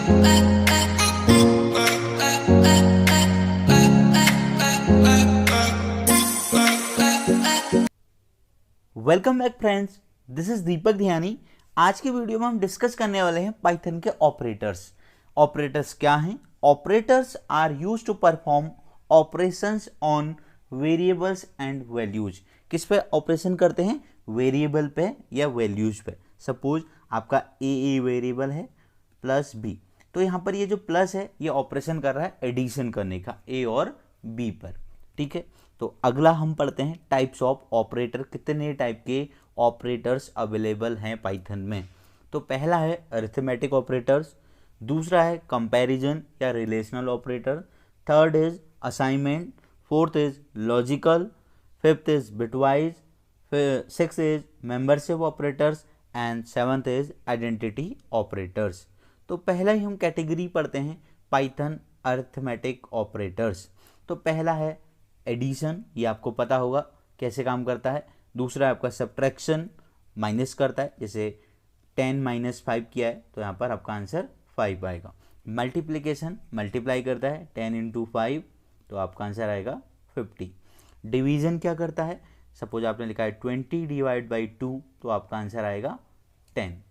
Welcome back friends, this is Deepak Dhyani. आज की video में हम डिस्कस करने वाले हैं पाइथन के ऑपरेटर्स। ऑपरेटर्स क्या हैं? Operators are used to perform operations on variables and values. किस पे ऑपरेशन करते हैं? वेरिएबल पे या वैल्यूज पे। सपोज आपका ए वेरिएबल है प्लस बी, तो यहाँ पर ये जो प्लस है ये ऑपरेशन कर रहा है एडिशन करने का ए और बी पर। ठीक है, तो अगला हम पढ़ते हैं टाइप्स ऑफ ऑपरेटर। कितने टाइप के ऑपरेटर्स अवेलेबल हैं पाइथन में? तो पहला है अरिथमेटिक ऑपरेटर्स, दूसरा है कंपैरिजन या relational operator, third is assignment, fourth is logical, fifth is bitwise, six is membership operators and seventh is identity operators. तो पहला ही हम कैटेगरी पढ़ते हैं पाइथन अरिथमेटिक ऑपरेटर्स। तो पहला है एडिशन, ये आपको पता होगा कैसे काम करता है। दूसरा है आपका सब्ट्रैक्शन, माइनस करता है, जैसे 10 - 5 किया है तो यहाँ पर आपका आंसर 5 आएगा। मल्टीप्लिकेशन, मल्टीप्लाई करता है 10 × 5 तो आपका आंसर आएगा 50। डिवीज़न क्या करता है? सपोज आपने लिखा है 20/2 तो आपका आंसर आएगा 10।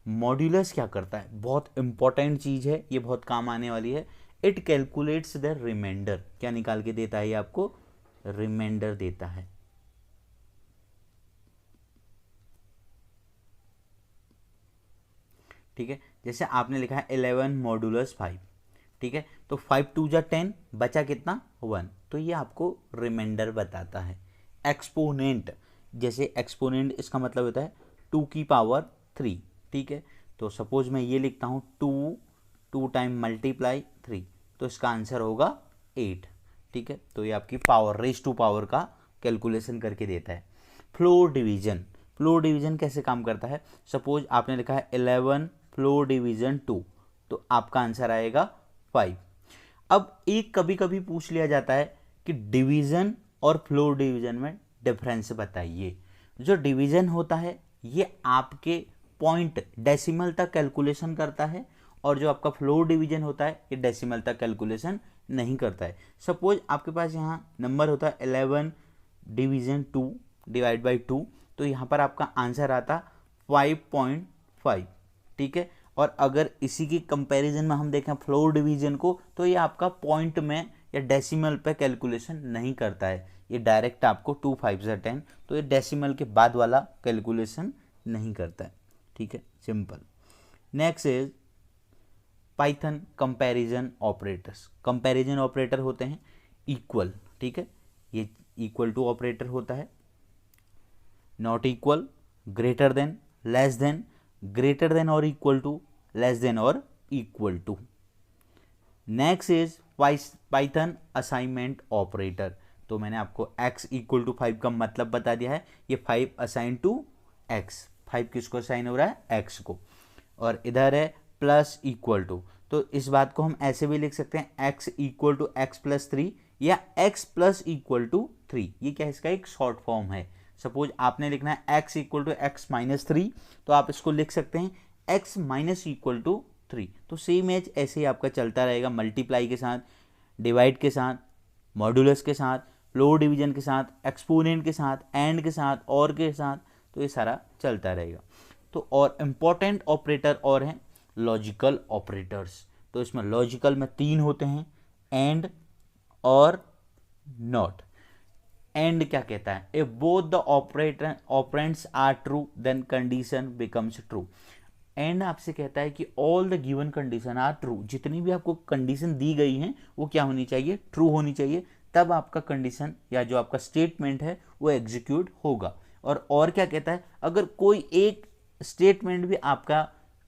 मॉड्यूलस क्या करता है? बहुत इंपॉर्टेंट चीज़ है, ये बहुत काम आने वाली है। It calculates the remainder. क्या निकाल के देता है ये आपको? रिमाइंडर देता है। ठीक है, जैसे आपने लिखा है 11 मॉड्यूलस 5। ठीक है, तो 5 × 2 = 10, बचा कितना? 1, तो ये आपको रिमाइंडर बताता है। एक्सपोनेंट, जैसे एक्सपोनेंट इसका मतलब होता है 2 की पावर 3। ठीक है, तो सपोज मैं ये लिखता हूँ 2 टाइम मल्टीप्लाई 3, तो इसका आंसर होगा 8। ठीक है, तो ये आपकी पावर, रेज टू पावर का कैलकुलेशन करके देता है। फ्लोर डिवीजन, फ्लोर डिवीजन कैसे काम करता है? सपोज आपने लिखा है 11 फ्लोर डिवीजन 2, तो आपका आंसर आएगा 5। अब एक कभी कभी पूछ लिया जाता है कि डिवीजन और फ्लोर डिवीजन में डिफरेंस बताइए। जो डिवीजन होता है ये आपके पॉइंट डेसिमल तक कैलकुलेशन करता है, और जो आपका फ्लोर डिवीजन होता है ये डेसिमल तक कैलकुलेशन नहीं करता है। सपोज आपके पास यहाँ नंबर होता है 11 डिवीजन 2/2, तो यहाँ पर आपका आंसर आता 5.5। ठीक है, और अगर इसी की कंपैरिजन में हम देखें फ्लोर डिवीजन को, तो ये आपका पॉइंट में या डेसिमल पे कैलकुलेशन नहीं करता है, ये डायरेक्ट आपको 2 × 5 = 10, तो ये डेसिमल के बाद वाला कैलकुलेशन नहीं करता है। ठीक है, simple. Next is Python comparison operators. Comparison operator होते हैं इक्वल। ठीक है, ये इक्वल टू ऑपरेटर होता है, not equal, greater than, less than, greater than और इक्वल टू, लेस देन और equal to. Next is Python assignment operator. तो मैंने आपको x = 5 का मतलब बता दिया है, ये 5 असाइन टू x। 5 किसको असाइन हो रहा है? x को। और इधर है प्लस इक्वल टू, तो इस बात को हम ऐसे भी लिख सकते हैं x = x + 3 या x + 3। ये क्या है? इसका एक शॉर्ट फॉर्म है। सपोज आपने लिखना है x = x - 3, तो आप इसको लिख सकते हैं x - 3। तो सेम एज ऐसे ही आपका चलता रहेगा, मल्टीप्लाई के साथ, डिवाइड के साथ, मॉड्यूलस के साथ, फ्लोर डिवीजन के साथ, एक्सपोनेंट के साथ, एंड के साथ, और के साथ, तो ये सारा चलता रहेगा। तो और इम्पॉर्टेंट ऑपरेटर और हैं लॉजिकल ऑपरेटर्स। तो इसमें लॉजिकल में 3 होते हैं, एंड और नॉट। एंड क्या कहता है? If both the operands are true then condition becomes true. And आपसे कहता है कि all the given condition are true. जितनी भी आपको कंडीशन दी गई हैं वो क्या होनी चाहिए? ट्रू होनी चाहिए, तब आपका कंडीशन या जो आपका स्टेटमेंट है वो एग्जीक्यूट होगा। और क्या कहता है? अगर कोई एक स्टेटमेंट भी आपका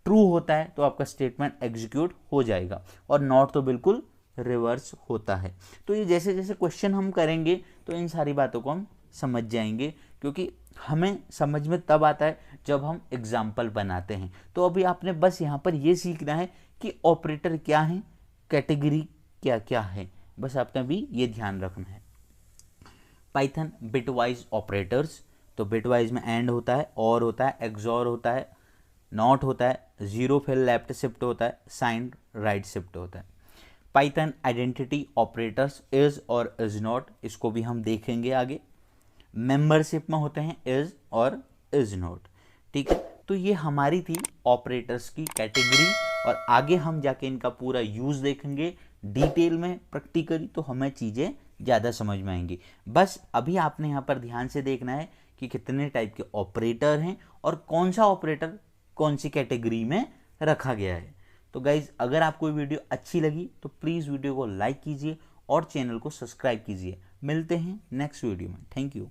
ट्रू होता है तो आपका स्टेटमेंट एग्जीक्यूट हो जाएगा, और नॉट तो बिल्कुल रिवर्स होता है। तो ये जैसे जैसे क्वेश्चन हम करेंगे तो इन सारी बातों को हम समझ जाएंगे, क्योंकि हमें समझ में तब आता है जब हम एग्जाम्पल बनाते हैं। तो अभी आपने बस यहाँ पर ये सीखना है कि ऑपरेटर क्या है, कैटेगरी क्या क्या है, बस आपने भी ये ध्यान रखना है। Python bitwise operators. तो बिटवाइज में एंड होता है, और होता है, एक्सॉर होता है, नॉट होता है, जीरो फिर लेफ्ट शिफ्ट होता है, साइन राइट शिफ्ट होता है। पाइथन आइडेंटिटी ऑपरेटर्स इज और इज नॉट, इसको भी हम देखेंगे आगे। मेंबरशिप में होते हैं इज और इज नॉट, ठीक है। तो ये हमारी थी ऑपरेटर्स की कैटेगरी, और आगे हम जाके इनका पूरा यूज देखेंगे डिटेल में प्रैक्टिकली, तो हमें चीज़ें ज़्यादा समझ में आएंगी। बस अभी आपने यहाँ पर ध्यान से देखना है कि कितने टाइप के ऑपरेटर हैं और कौन सा ऑपरेटर कौन सी कैटेगरी में रखा गया है। तो गाइज, अगर आपको वीडियो अच्छी लगी तो प्लीज़ वीडियो को लाइक कीजिए और चैनल को सब्सक्राइब कीजिए। मिलते हैं नेक्स्ट वीडियो में। Thank you.